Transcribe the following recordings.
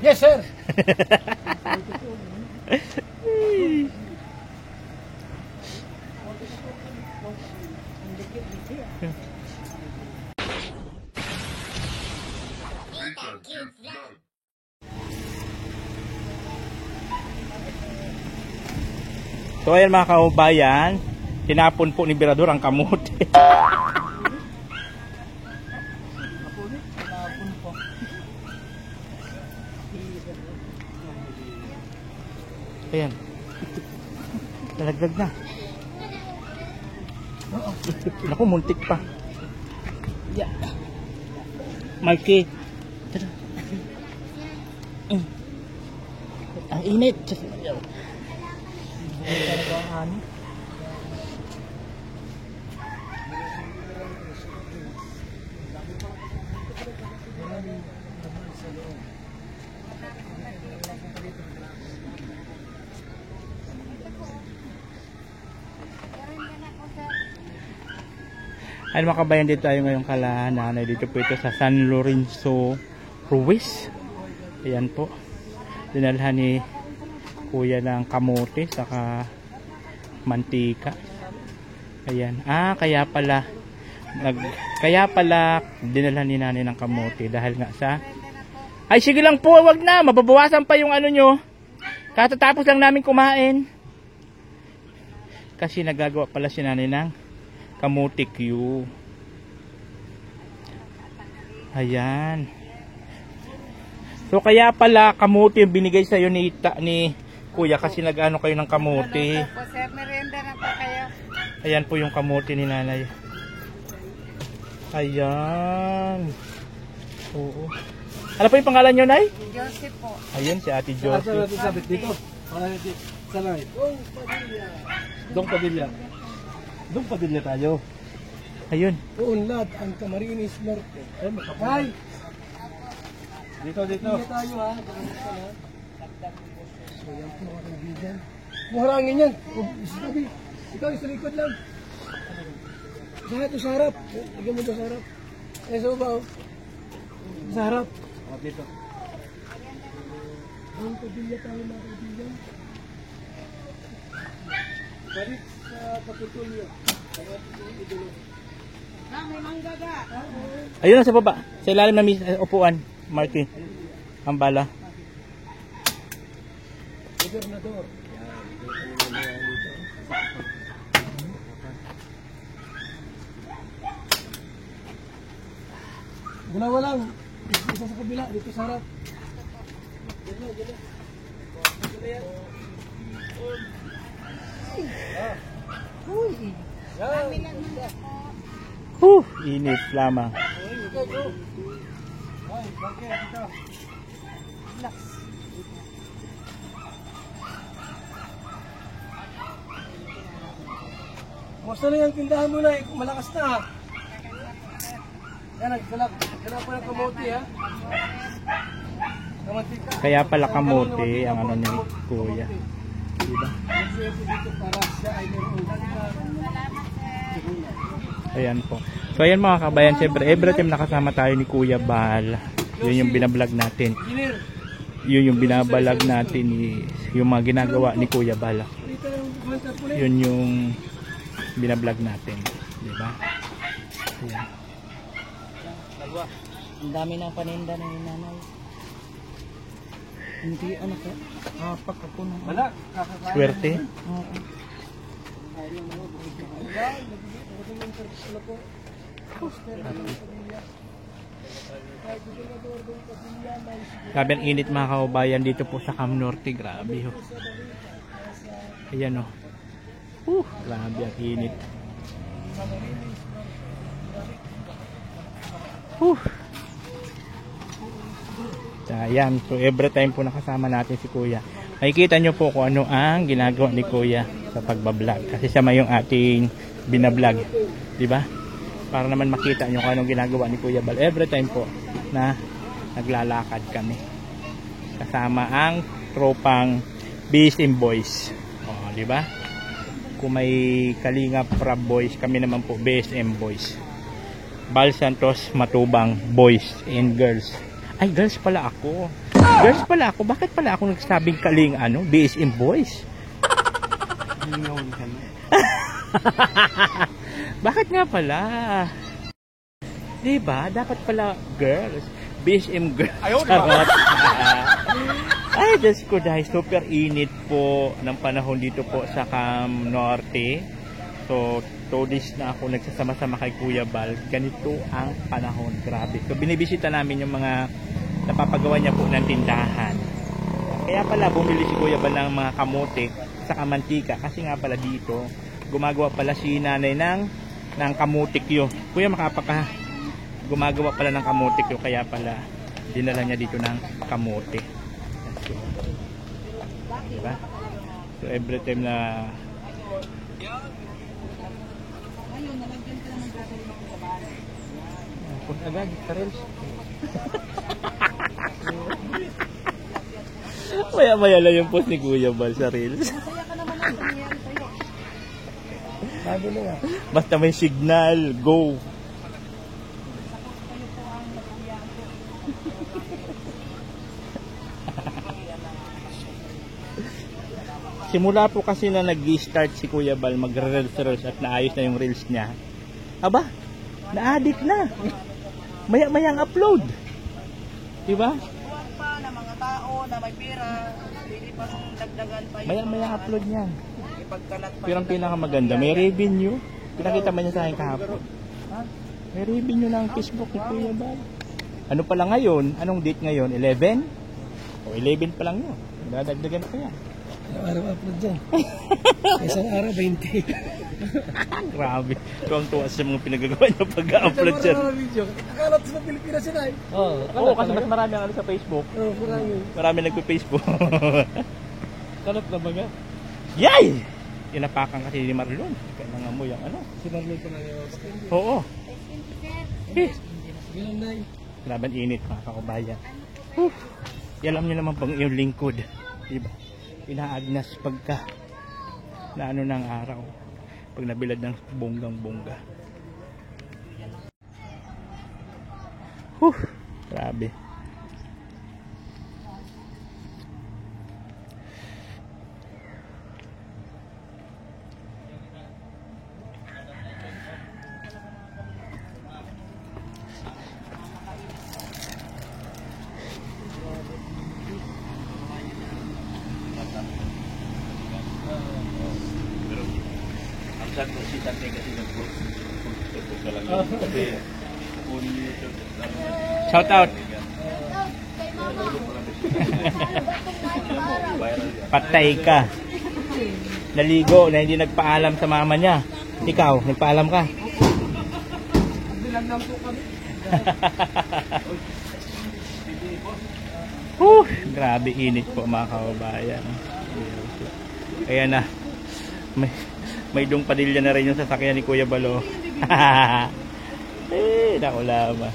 Yes, sir. So ayan mga kaubayan, tinapon po ni Birador ang kamote. Ayan. Nalagdag na. Naku, muntik pa. Yeah. Marky. Ang init. Ay mga kabayan, dito tayo ngayong Nanay. Dito po ito sa San Lorenzo Ruiz. Ayan po. Dinalhan ni Kuya ng kamote saka mantika. Ayan. Kaya pala dinalhan ni Nanay ng kamote dahil nga sa ay sige lang po, wag na, mababawasan pa yung ano nyo. Katatapos lang namin kumain. Kasi nagagawa pala si Nanay ng kamote Q. Ayan. So kaya pala kamote yung binigay sa iyo ni Kuya kasi nag-ano kayo ng kamote. Po, sir, merienda na po kayo. Ayan po yung kamote ni Nanay. Ayan. Oo. Ano po yung pangalan nyo, Nay? Joseph po. Ayun si Ate Joseph. Sabit dito. Sanay. Dong Padilla. Dong Padilla tayo. Ayun. Unlad ang Camarines Norte. Ay, makapay. Dito. Dito tayo ha. So yan po mga kaibigan. Muharangin yan. Sabi, ikaw sa likod lang. Sa harap. Tignan mo sa harap. So ba? Sa harap. Dito. Ang Padilla tayo mga kaibigan. Balik sa Kapitolyo. May manggaga. Ayun na sa baba. Sa ilalim na upuan. Marky. Ang bala. Gobernador. Dalawa lang. Isa sa kabila. Dito sa harap. Init lamang. Musta na yung tindahan mo na, malakas na ha. Yan, nagdala pa ng kamote ha. Kaya pala kamote ang ano ni Kuya. Diba? Ayan po. So ayan mga kabayan, siyempre every time nakasama tayo ni Kuya Bal, yun yung binablog natin. Yun yung binabalag natin, yung mga ginagawa ni Kuya Bal. Yun yung binablog natin, di ba? Ayan. Ang dami ng paninda ni Nanay. Hindi ano ka? Apak ako na. Wala. Swerte. Oo. Grabe ang init mga kaubayan dito po sa Cam Norte. Grabe ho. Ayan o. Grabe ang init. Ayan. So every time po nakasama natin si Kuya. Makikita nyo po kung ano ang ginagawa ni Kuya sa pagbablog. Kasi siya may yung ating binablog. Diba? Para naman makita nyo kung anong ginagawa ni Kuya Bal. Every time po na naglalakad kami. Kasama ang tropang BSM Boys. O, diba? Kung may Kalingap Rab Boys, kami naman po BSM Boys. Bal Santos Matubang Boys and Girls. Ay, girls pala ako. Girls pala ako. Bakit pala ako nagsabing kaling BSM boys? Bakit nga pala? Diba? Dapat pala girls. BSM girls. Charot. Ay, Diyos ko dahil super init po ng panahon dito po sa Cam Norte. So, 2 days na ako nagsasama-sama kay Kuya Bal. Ganito ang panahon. Grabe. So, binibisita namin yung mga napapagawa niya po ng tindahan. Kaya pala bumili si Kuya Bal ng mga kamote sa kamantika. Kasi nga pala dito, gumagawa pala si nanay ng kamutikyo. Kuya, makapaka gumagawa pala ng kamutikyo. Kaya pala dinala niya dito ng kamote. So, diba? So every time na punta agad sa reels. Maya-maya lang yung post ni Kuya Bal sa reels. Masaya ka naman ang nangyayari sa'yo. Bago na nga. Basta may signal, go. Simula po kasi na nag-start si Kuya Bal mag-reels at naayos na yung reels niya. Aba, na-addict na. Maya-mayang upload. Diba? Huwag pa na mga tao na may pera, hindi pa dagdagan pa yung Maya-mayang upload niyan. ipagkalat pa. Pero ang pinakamaganda, may revenue. Pinakita man niya sa akin kahapon. May revenue ng Facebook ni Kuya Bal. Ano pala ngayon? Anong date ngayon? 11? O 11 pa lang yun. Dadagdagan pa yan. Araw upload dyan. Isang araw, 20. Grabe. Tuwang-tuwa sa mga pinagagawa niya pag-upload siya. Video. Akalat sa Pilipinas yun ay. Oo, kasi mas marami ang sa Facebook. Oo, marami. Marami nagpe-Facebook. Kalat na ba nga? Yay! Tinapakan kasi ni Marlon. Kaya nangamoy ang Si Marlon ko lang yung Oo. Eh, Ganun na yun. grabe ang init mga kakubayan. Alam niyo naman pang iyong lingkod. Diba? Inaagnas pagka na ng araw. Pag nabilad ng bonggang-bongga. Grabe. Shout out. Patay ka. Naligo na hindi nagpaalam sa mama niya. Ikaw, nagpaalam ka. Bilang po kami. Grabe init po mga kababayan. Kaya na may Dong Padilla na rin yung sasakyan ni Kuya Balo. Nakulama.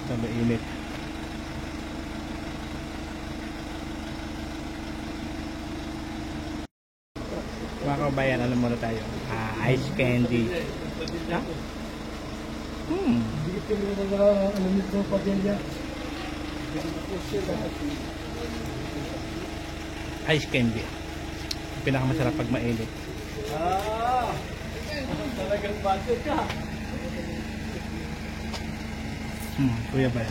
Sabi init. Mga kabayan, alam mo na tayo. Ice candy. Ha? Hindi ko alam nito pa din yan. Ice candy. Pinakamasarap pag mainit. Talagang budget ka. Kuya ba?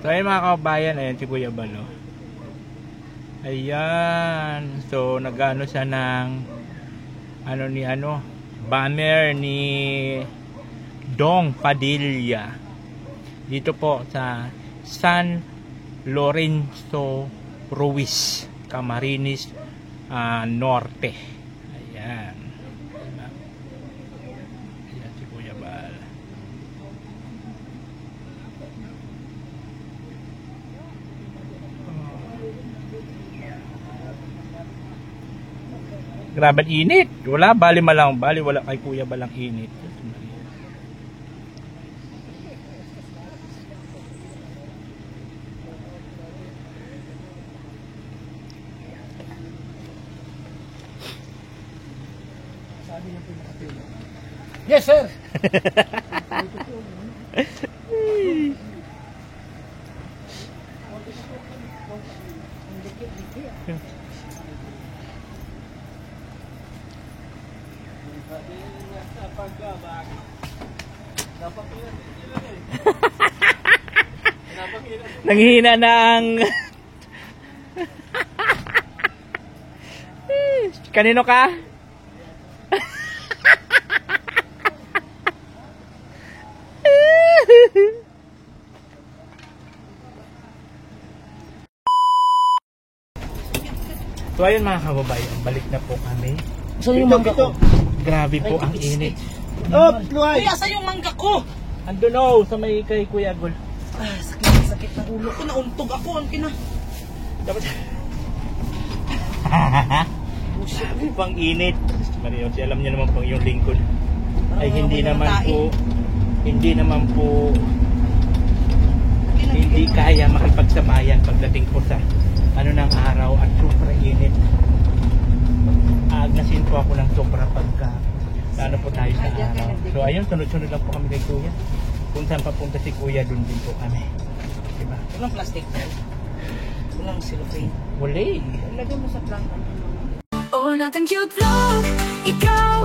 So ayun mga kabayan, ayan si Kuya Balo. Ayan. So nagano siya ng banner ni Dong Padilla. Dito po sa San Lorenzo Ruiz, Camarines Norte. Ayan. Ayan si Kuya Bal. Grabe init. Wala, bali wala kay Kuya Bal ang init. Yes, sir. Nanghihina ng... Kanino ka? So ayun mga kababayan, balik na po kami. Saan yung mangga ko? Grabe po ang init. Oh, luhay! Kuya, saan yung mangga ko? Andun o, sa may kay Kuya Gul. Ah, sakit ng ulo ko. Nauntog ako. Ang kina. Dapat... Grabe pang init. Mario, si alam niyo naman pang yung lingkod. Ay hindi naman po hindi kaya makipagsabayan pagdating po sa ano ng araw at super init. Agnasin po ako ng sobra pagka ano po tayo sa araw. So ayun, sunod-sunod lang po kami kay Kuya. Kung saan papunta si Kuya, doon din po kami. Diba? Walang plastic. Walang cellophane. Wala eh. Lagyan mo sa plank. Oh, nothing cute vlog. Ikaw